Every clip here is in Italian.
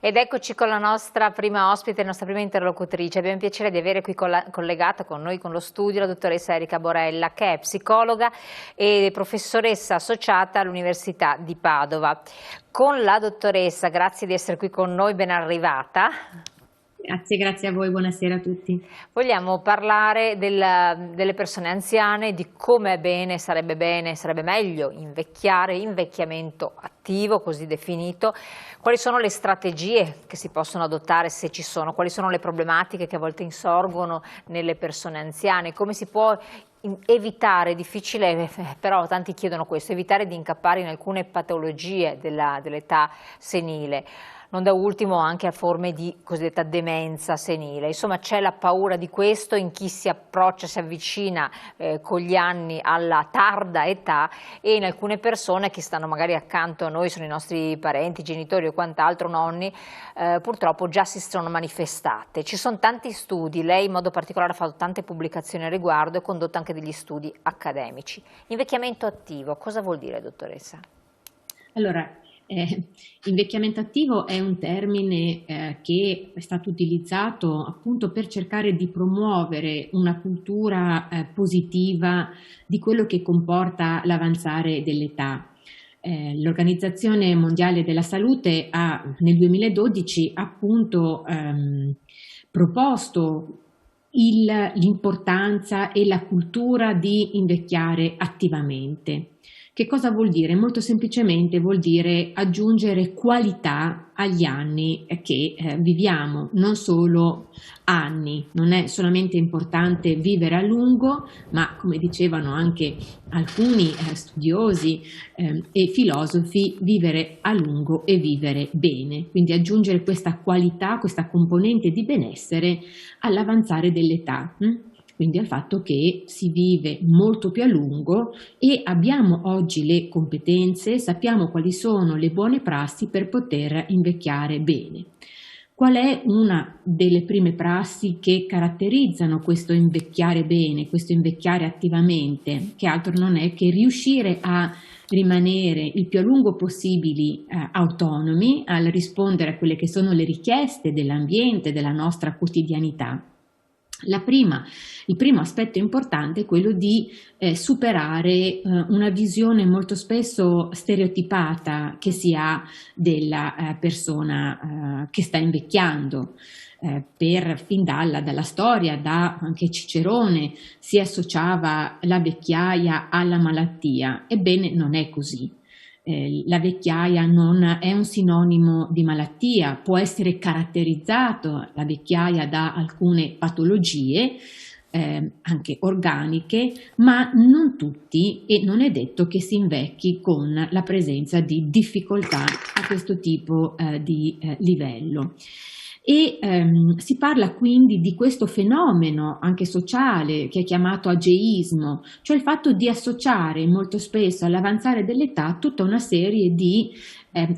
Ed eccoci con la nostra prima ospite, la nostra prima interlocutrice. Abbiamo il piacere di avere qui collegata con noi, con lo studio, la dottoressa Erika Borella, che è psicologa e professoressa associata all'Università di Padova. Con la dottoressa, grazie di essere qui con noi, ben arrivata. Grazie a voi, buonasera a tutti. Vogliamo parlare delle persone anziane, di come è bene, sarebbe meglio invecchiare, invecchiamento attivo, così definito. Quali sono le strategie che si possono adottare, se ci sono? Quali sono le problematiche che a volte insorgono nelle persone anziane? Come si può evitare, difficile, però tanti chiedono questo, evitare di incappare in alcune patologie dell'età senile? Non da ultimo anche a forme di cosiddetta demenza senile. Insomma, c'è la paura di questo in chi si approccia, si avvicina con gli anni alla tarda età, e in alcune persone che stanno magari accanto a noi, sono i nostri parenti, genitori o quant'altro, nonni, purtroppo già si sono manifestate. Ci sono tanti studi, lei in modo particolare ha fatto tante pubblicazioni al riguardo e condotto anche degli studi accademici. Invecchiamento attivo, cosa vuol dire, dottoressa? Allora, invecchiamento attivo è un termine che è stato utilizzato appunto per cercare di promuovere una cultura positiva di quello che comporta l'avanzare dell'età. L'Organizzazione Mondiale della Salute nel 2012 appunto proposto l'importanza e la cultura di invecchiare attivamente. Che cosa vuol dire? Molto semplicemente vuol dire aggiungere qualità agli anni che viviamo, non solo anni. Non è solamente importante vivere a lungo, ma come dicevano anche alcuni studiosi e filosofi, vivere a lungo e vivere bene. Quindi aggiungere questa qualità, questa componente di benessere all'avanzare dell'età. Quindi al fatto che si vive molto più a lungo e abbiamo oggi le competenze, sappiamo quali sono le buone prassi per poter invecchiare bene. Qual è una delle prime prassi che caratterizzano questo invecchiare bene, questo invecchiare attivamente, che altro non è che riuscire a rimanere il più a lungo possibile autonomi, al rispondere a quelle che sono le richieste dell'ambiente, della nostra quotidianità. Il primo aspetto importante è quello di superare una visione molto spesso stereotipata che si ha della persona che sta invecchiando. Fin dalla storia, da anche Cicerone, si associava la vecchiaia alla malattia. Ebbene, non è così. La vecchiaia non è un sinonimo di malattia, può essere caratterizzato la vecchiaia da alcune patologie, anche organiche, ma non tutti, e non è detto che si invecchi con la presenza di difficoltà a questo tipo di livello. Si parla quindi di questo fenomeno anche sociale che è chiamato ageismo, cioè il fatto di associare molto spesso all'avanzare dell'età tutta una serie di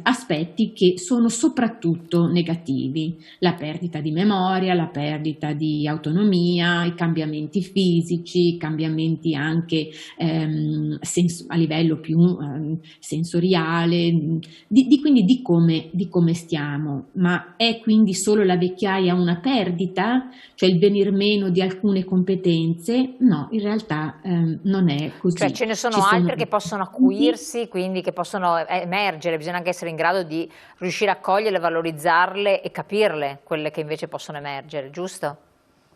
aspetti che sono soprattutto negativi: la perdita di memoria, la perdita di autonomia, i cambiamenti fisici, i cambiamenti anche a livello più sensoriale, quindi di come stiamo. Ma è quindi solo la vecchiaia una perdita, cioè il venir meno di alcune competenze? No, in realtà non è così. Cioè ce ne sono altre che possono acuirsi, quindi che possono emergere, bisogna anche essere in grado di riuscire a coglierle, valorizzarle e capirle, quelle che invece possono emergere, giusto?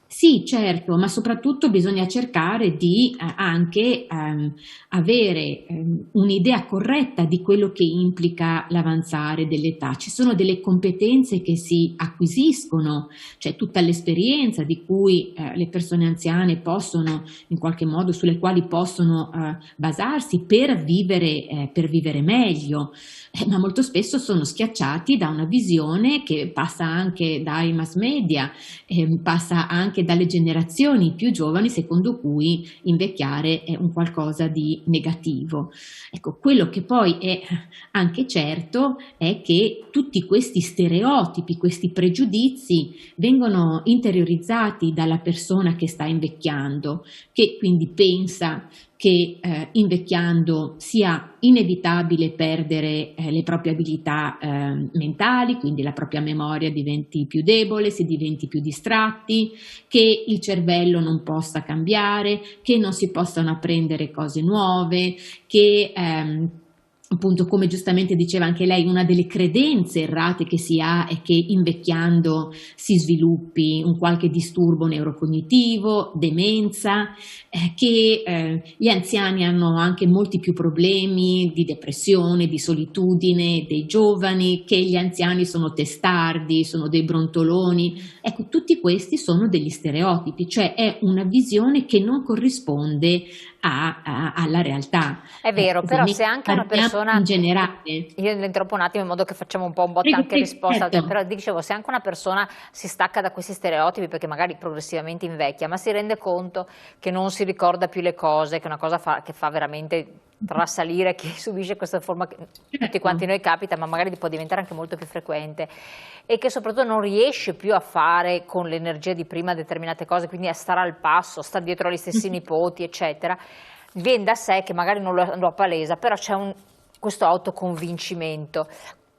Sì, certo, ma soprattutto bisogna cercare di anche avere un'idea corretta di quello che implica l'avanzare dell'età. Ci sono delle competenze che si acquisiscono, cioè tutta l'esperienza di cui le persone anziane possono, in qualche modo, sulle quali possono basarsi per vivere meglio, ma molto spesso sono schiacciati da una visione che passa anche dai mass media, passa anche dalle generazioni più giovani, secondo cui invecchiare è un qualcosa di negativo. Ecco, quello che poi è anche certo è che tutti questi stereotipi, questi pregiudizi vengono interiorizzati dalla persona che sta invecchiando, che quindi pensa che invecchiando sia inevitabile perdere le proprie abilità mentali, quindi la propria memoria diventi più debole, si diventi più distratti, che il cervello non possa cambiare, che non si possano apprendere cose nuove, che appunto, come giustamente diceva anche lei, una delle credenze errate che si ha è che invecchiando si sviluppi un qualche disturbo neurocognitivo, demenza, che gli anziani hanno anche molti più problemi di depressione, di solitudine dei giovani, che gli anziani sono testardi, sono dei brontoloni. Ecco, tutti questi sono degli stereotipi, cioè è una visione che non corrisponde alla realtà. È vero, però se anche una persona, In generale. io le interrompo un attimo in modo che facciamo un po' un botta Prego, anche risposta, certo. però dicevo, se anche una persona si stacca da questi stereotipi perché magari progressivamente invecchia, ma si rende conto che non si ricorda più le cose, che è una cosa che fa veramente trasalire chi subisce questa forma, che tutti quanti noi capita, ma magari può diventare anche molto più frequente, e che soprattutto non riesce più a fare con l'energia di prima determinate cose, quindi a stare al passo, stare dietro agli stessi nipoti, eccetera, viene da sé che magari non lo appalesa, però c'è questo autoconvincimento.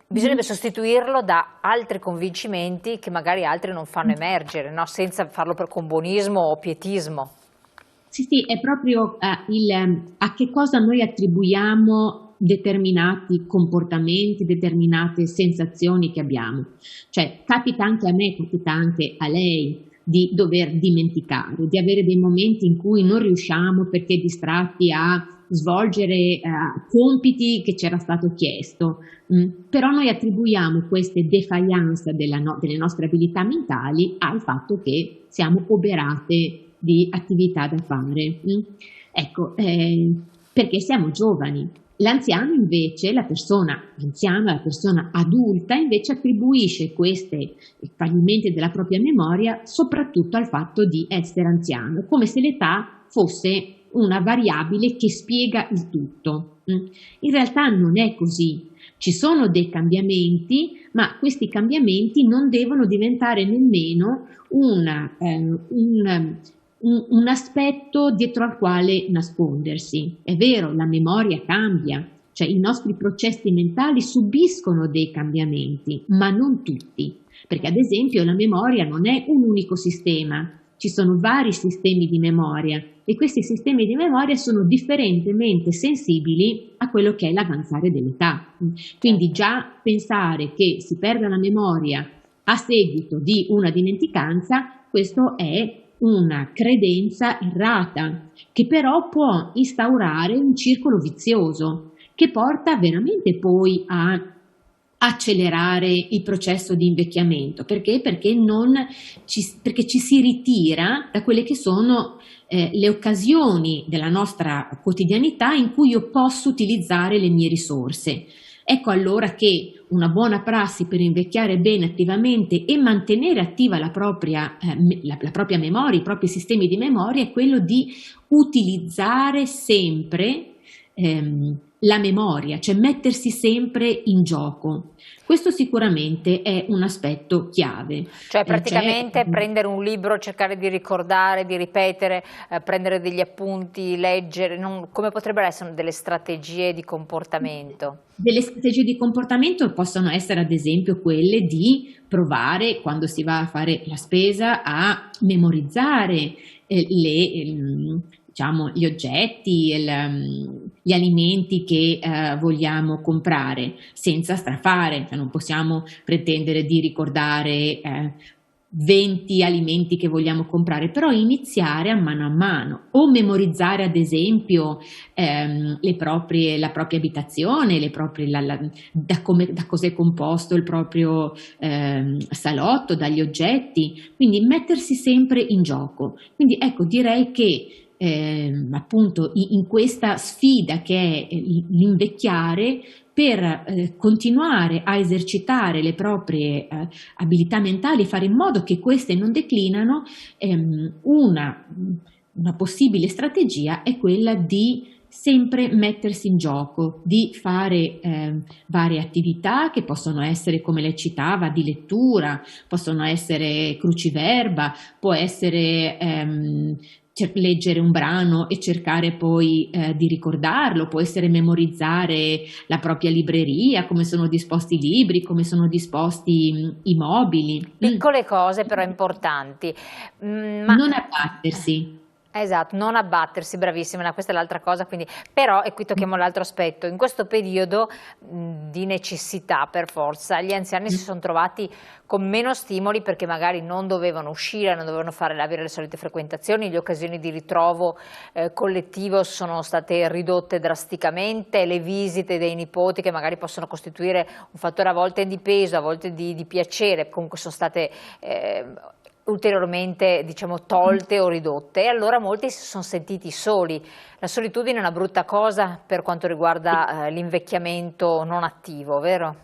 Bisognerebbe sostituirlo da altri convincimenti che magari altri non fanno emergere, no? Senza farlo con buonismo o pietismo. Sì, sì, è proprio a che cosa noi attribuiamo determinati comportamenti, determinate sensazioni che abbiamo. Cioè, capita anche a me, capita anche a lei di dover dimenticare, di avere dei momenti in cui non riusciamo perché distratti a svolgere compiti che c'era stato chiesto. Però noi attribuiamo queste defiance delle nostre abilità mentali al fatto che siamo oberate di attività da fare. Ecco, perché siamo giovani. L'anziano invece, la persona anziana, la persona adulta invece attribuisce questi fallimenti della propria memoria soprattutto al fatto di essere anziano, come se l'età fosse una variabile che spiega il tutto. In realtà non è così. Ci sono dei cambiamenti, ma questi cambiamenti non devono diventare nemmeno un aspetto dietro al quale nascondersi. È vero, la memoria cambia, cioè i nostri processi mentali subiscono dei cambiamenti, ma non tutti, perché ad esempio la memoria non è un unico sistema, ci sono vari sistemi di memoria e questi sistemi di memoria sono differentemente sensibili a quello che è l'avanzare dell'età. Quindi già pensare che si perda la memoria a seguito di una dimenticanza, questo è una credenza errata, che però può instaurare un circolo vizioso, che porta veramente poi a accelerare il processo di invecchiamento. Perché? Perché ci si ritira da quelle che sono le occasioni della nostra quotidianità in cui io posso utilizzare le mie risorse. Ecco allora che una buona prassi per invecchiare bene attivamente e mantenere attiva la propria memoria, i propri sistemi di memoria, è quello di utilizzare sempre la memoria, cioè mettersi sempre in gioco. Questo sicuramente è un aspetto chiave. Cioè praticamente prendere un libro, cercare di ricordare, di ripetere, prendere degli appunti, leggere, come potrebbero essere delle strategie di comportamento? Delle strategie di comportamento possono essere ad esempio quelle di provare, quando si va a fare la spesa, a memorizzare diciamo, gli oggetti, gli alimenti che vogliamo comprare senza strafare, cioè non possiamo pretendere di ricordare 20 alimenti che vogliamo comprare, però iniziare a mano o memorizzare ad esempio la propria abitazione, da cos'è composto il proprio salotto, dagli oggetti, quindi mettersi sempre in gioco. Quindi ecco, direi che appunto in questa sfida che è l'invecchiare, per continuare a esercitare le proprie abilità mentali e fare in modo che queste non declinano, una possibile strategia è quella di sempre mettersi in gioco, di fare varie attività che possono essere, come lei citava, di lettura, possono essere cruciverba, può essere leggere un brano e cercare poi di ricordarlo, può essere memorizzare la propria libreria, come sono disposti i libri, come sono disposti i mobili. Piccole cose però importanti. Ma Non abbattersi. esatto, non abbattersi, bravissima, questa è l'altra cosa, quindi, però, e qui tocchiamo l'altro aspetto, in questo periodo di necessità per forza, gli anziani si sono trovati con meno stimoli perché magari non dovevano uscire, non dovevano avere le solite frequentazioni, le occasioni di ritrovo collettivo sono state ridotte drasticamente, le visite dei nipoti che magari possono costituire un fattore a volte di peso, a volte di piacere, comunque sono state ulteriormente, diciamo, tolte o ridotte, e allora molti si sono sentiti soli. La solitudine è una brutta cosa per quanto riguarda l'invecchiamento non attivo, vero?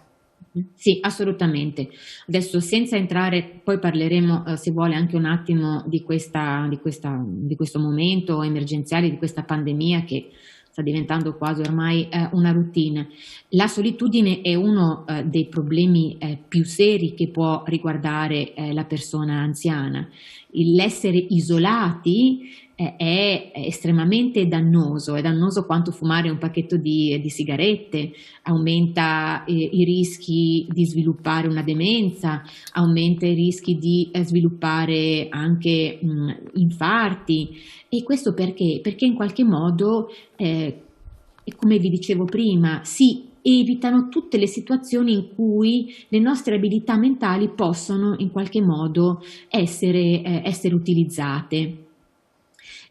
Sì, assolutamente. Adesso senza entrare, poi parleremo, se vuole, anche un attimo di questo momento emergenziale, di questa pandemia che sta diventando quasi ormai una routine. La solitudine è uno dei problemi più seri che può riguardare la persona anziana. L'essere isolati è estremamente dannoso, è dannoso quanto fumare un pacchetto di sigarette, aumenta i rischi di sviluppare una demenza, aumenta i rischi di sviluppare anche infarti. E questo perché? Perché in qualche modo, come vi dicevo prima, si evitano tutte le situazioni in cui le nostre abilità mentali possono in qualche modo essere utilizzate.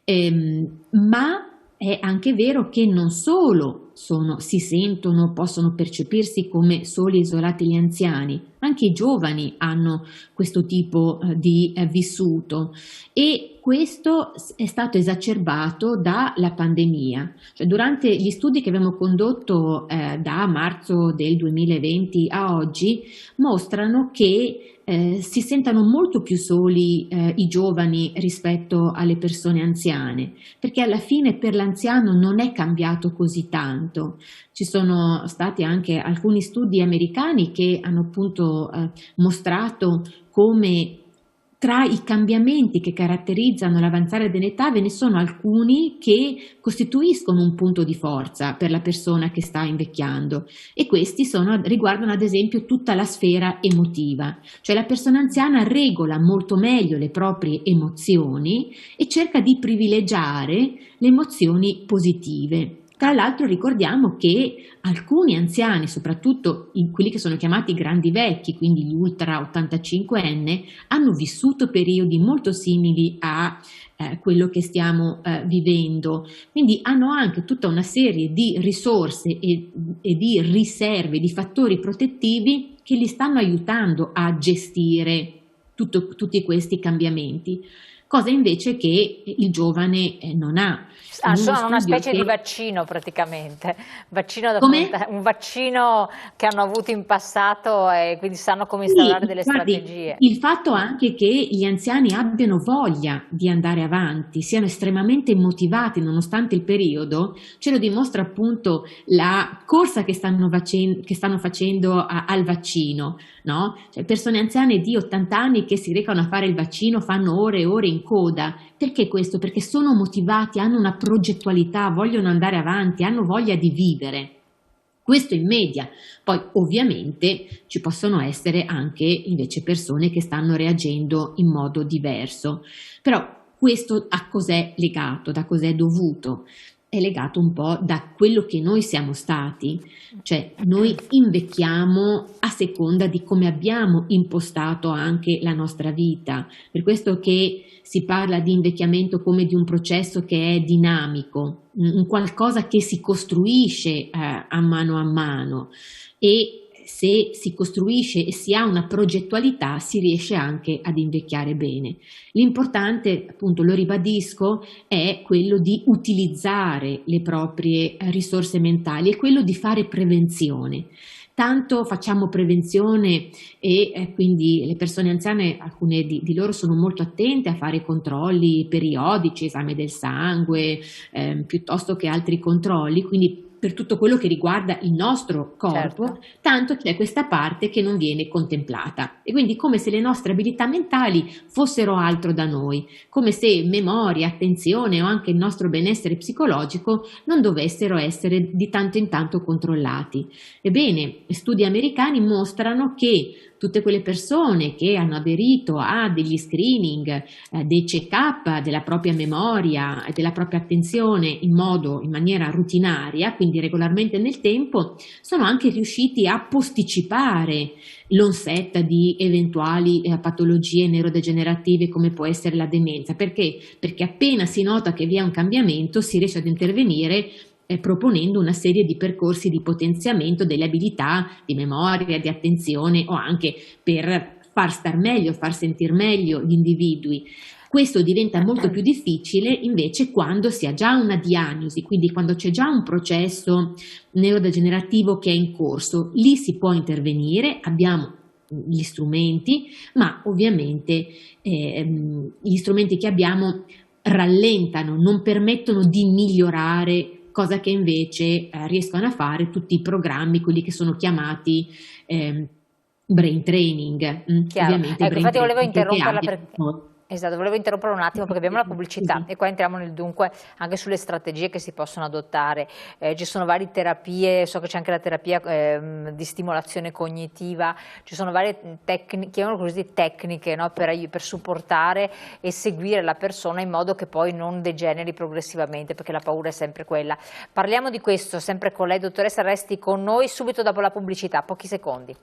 Ma è anche vero che non solo si sentono, possono percepirsi come soli e isolati gli anziani, anche i giovani hanno questo tipo di vissuto, e questo è stato esacerbato dalla pandemia. Cioè, durante gli studi che abbiamo condotto da marzo del 2020 a oggi mostrano che si sentono molto più soli i giovani rispetto alle persone anziane, perché alla fine per l'anziano non è cambiato così tanto. Ci sono stati anche alcuni studi americani che hanno appunto mostrato come tra i cambiamenti che caratterizzano l'avanzare dell'età ve ne sono alcuni che costituiscono un punto di forza per la persona che sta invecchiando, e questi riguardano ad esempio tutta la sfera emotiva, cioè la persona anziana regola molto meglio le proprie emozioni e cerca di privilegiare le emozioni positive. Tra l'altro ricordiamo che alcuni anziani, soprattutto quelli che sono chiamati grandi vecchi, quindi gli ultra 85enni, hanno vissuto periodi molto simili a quello che stiamo vivendo, quindi hanno anche tutta una serie di risorse e di riserve, di fattori protettivi che li stanno aiutando a gestire tutti questi cambiamenti, cosa invece che il giovane non ha. Sono una specie di vaccino praticamente, un vaccino che hanno avuto in passato e quindi sanno come instaurare delle strategie. Il fatto anche che gli anziani abbiano voglia di andare avanti, siano estremamente motivati nonostante il periodo, ce lo dimostra appunto la corsa che stanno facendo al vaccino, no? Cioè, persone anziane di 80 anni che si recano a fare il vaccino fanno ore e ore in coda. Perché questo? Perché sono motivati, hanno una progettualità, vogliono andare avanti, hanno voglia di vivere. Questo in media. Poi ovviamente ci possono essere anche invece persone che stanno reagendo in modo diverso. Però questo a cos'è legato? Da cos'è dovuto? È legato un po' da quello che noi siamo stati, cioè noi invecchiamo a seconda di come abbiamo impostato anche la nostra vita, per questo che si parla di invecchiamento come di un processo che è dinamico, un qualcosa che si costruisce a mano, e se si costruisce e si ha una progettualità si riesce anche ad invecchiare bene. L'importante, appunto, lo ribadisco, è quello di utilizzare le proprie risorse mentali, è quello di fare prevenzione. Tanto facciamo prevenzione e quindi le persone anziane, alcune di loro sono molto attente a fare controlli periodici, esame del sangue, piuttosto che altri controlli, quindi per tutto quello che riguarda il nostro corpo, certo. tanto c'è questa parte che non viene contemplata. E quindi come se le nostre abilità mentali fossero altro da noi, come se memoria, attenzione o anche il nostro benessere psicologico non dovessero essere di tanto in tanto controllati. Ebbene, studi americani mostrano che tutte quelle persone che hanno aderito a degli screening, dei check-up della propria memoria e della propria attenzione in maniera rutinaria, quindi regolarmente nel tempo, sono anche riusciti a posticipare l'onset di eventuali patologie neurodegenerative come può essere la demenza. Perché? Perché appena si nota che vi è un cambiamento si riesce ad intervenire proponendo una serie di percorsi di potenziamento delle abilità di memoria, di attenzione o anche per far star meglio, far sentire meglio gli individui. Questo diventa molto più difficile invece quando si ha già una diagnosi, quindi quando c'è già un processo neurodegenerativo che è in corso. Lì si può intervenire, abbiamo gli strumenti, ma ovviamente gli strumenti che abbiamo rallentano, non permettono di migliorare, cosa che invece riescono a fare tutti i programmi, quelli che sono chiamati brain training. Chiaro. Ovviamente Ecco, brain infatti volevo training che interromperla ha perché... Esatto, volevo interrompere un attimo perché abbiamo la pubblicità e qua entriamo nel dunque anche sulle strategie che si possono adottare. Ci sono varie terapie, so che c'è anche la terapia di stimolazione cognitiva, ci sono varie tecniche, chiamano così tecniche, no? per supportare e seguire la persona in modo che poi non degeneri progressivamente, perché la paura è sempre quella. Parliamo di questo sempre con lei, dottoressa, resti con noi subito dopo la pubblicità, pochi secondi.